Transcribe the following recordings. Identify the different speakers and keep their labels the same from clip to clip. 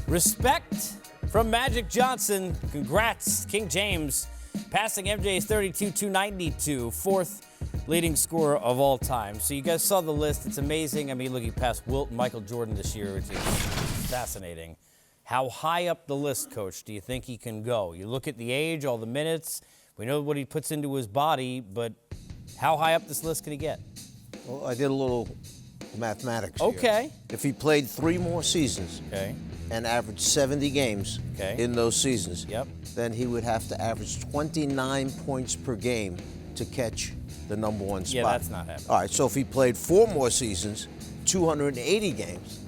Speaker 1: Respect from Magic Johnson. Congrats, King James, passing MJ's 32-292, fourth leading scorer of all time. So you guys saw the list. It's amazing. I mean, look, he passed Wilt and Michael Jordan this year, which is fascinating. How high up the list, Coach, do you think he can go? You look at the age, all the minutes. We know what he puts into his body, but how high up this list can he get?
Speaker 2: Well, I did a little mathematics here.
Speaker 1: Okay.
Speaker 2: If he played 3 more seasons and averaged 70 games in those seasons, then he would have to average 29 points per game to catch the number 1 spot.
Speaker 1: Yeah, that's not happening.
Speaker 2: All right, so if he played 4 more seasons, 280 games,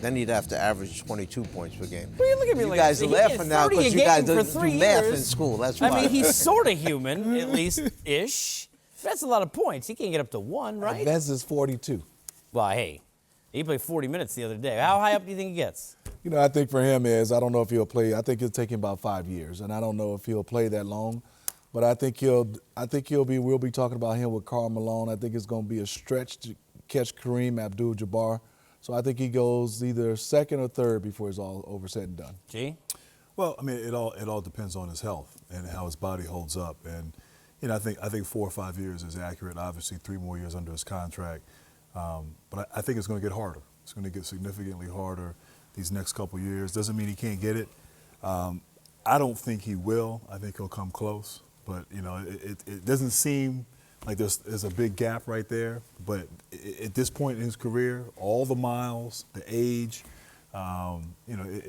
Speaker 2: then he'd have to average 22 points per game.
Speaker 1: Well, you look at me
Speaker 2: you
Speaker 1: like
Speaker 2: guys are laughing now because you guys do math in school. That's why.
Speaker 1: I mean, he's sort of human, at least-ish. That's a lot of points. He can't get up to 1, right?
Speaker 3: Vance is 42.
Speaker 1: Well, hey, he played 40 minutes the other day. How high up do you think he gets?
Speaker 3: You know, I think for him is, I don't know if he'll play. I think it'll take him about 5 years, and I don't know if he'll play that long. But I think we'll be talking about him with Karl Malone. I think it's going to be a stretch to catch Kareem Abdul-Jabbar. So I think he goes either second or third before it's all over said and done.
Speaker 1: G?
Speaker 4: Well, I mean, it all depends on his health and how his body holds up. And you know, I think 4 or 5 years is accurate. Obviously, 3 more years under his contract. But I think it's going to get harder. It's going to get significantly harder these next couple years. Doesn't mean he can't get it. I don't think he will. I think he'll come close. But you know, it doesn't seem like there's a big gap right there. But at this point in his career, all the miles, the age, you know,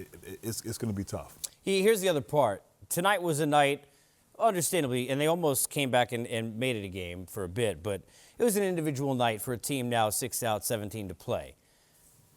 Speaker 4: it's going to be tough.
Speaker 1: Here's the other part. Tonight was a night, understandably, and they almost came back and made it a game for a bit, but it was an individual night for a team now 6 out, 17 to play.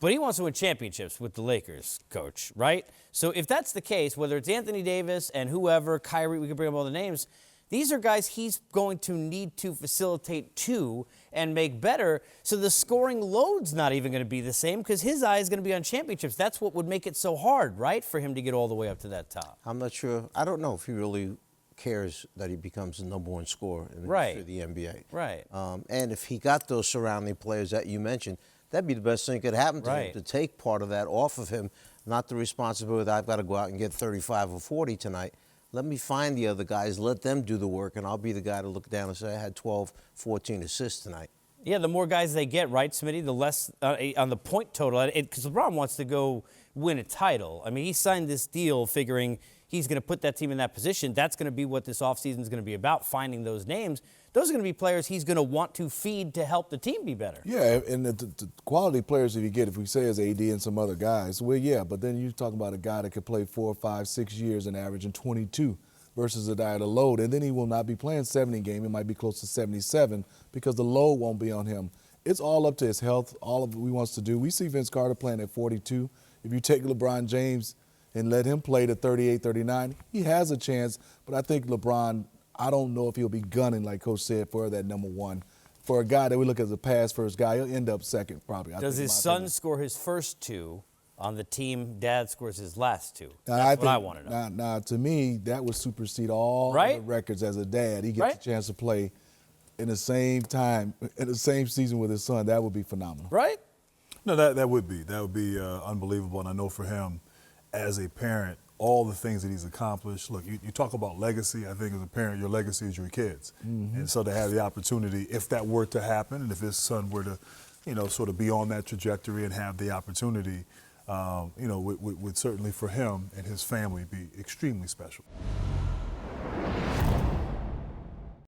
Speaker 1: But he wants to win championships with the Lakers, Coach, right? So if that's the case, whether it's Anthony Davis and whoever, Kyrie, we can bring up all the names, these are guys he's going to need to facilitate to and make better. So the scoring load's not even going to be the same because his eye is going to be on championships. That's what would make it so hard, right, for him to get all the way up to that top.
Speaker 2: I'm not sure. I don't know if he really cares that he becomes the number 1 scorer in the NBA.
Speaker 1: Right.
Speaker 2: And if he got those surrounding players that you mentioned, that'd be the best thing that could happen to him, to take part of that off of him, not the responsibility that I've got to go out and get 35 or 40 tonight. Let me find the other guys, let them do the work, and I'll be the guy to look down and say, I had 12, 14 assists tonight. Yeah,
Speaker 1: the more guys they get, right, Smitty, the less on the point total, because LeBron wants to go win a title. I mean, he signed this deal figuring he's going to put that team in that position. That's going to be what this offseason is going to be about, finding those names. Those are going to be players he's going to want to feed to help the team be better.
Speaker 3: Yeah, and the quality players that you get, if we say is AD and some other guys, well, yeah, but then you talk about a guy that could play 4, 5, 6 years and averaging 22 versus a guy at a load, and then he will not be playing 70 games. It might be close to 77 because the load won't be on him. It's all up to his health, all of what he wants to do. We see Vince Carter playing at 42. If you take LeBron James and let him play to 38, 39, he has a chance, but I think LeBron, I don't know if he'll be gunning, like Coach said, for that number 1. For a guy that we look as a pass-first guy, he'll end up second probably.
Speaker 1: Does his son score his first 2 on the team? Dad scores his last 2. That's what I want to know.
Speaker 3: Now, to me, that would supersede all the records as a dad. He gets a chance to play in the same time, in the same season with his son. That would be phenomenal.
Speaker 1: Right?
Speaker 4: No, that would be unbelievable. And I know for him, as a parent, all the things that he's accomplished. Look, you talk about legacy. I think as a parent, your legacy is your kids. Mm-hmm. And so to have the opportunity, if that were to happen, and if his son were to, you know, sort of be on that trajectory and have the opportunity, you know, would certainly for him and his family be extremely special.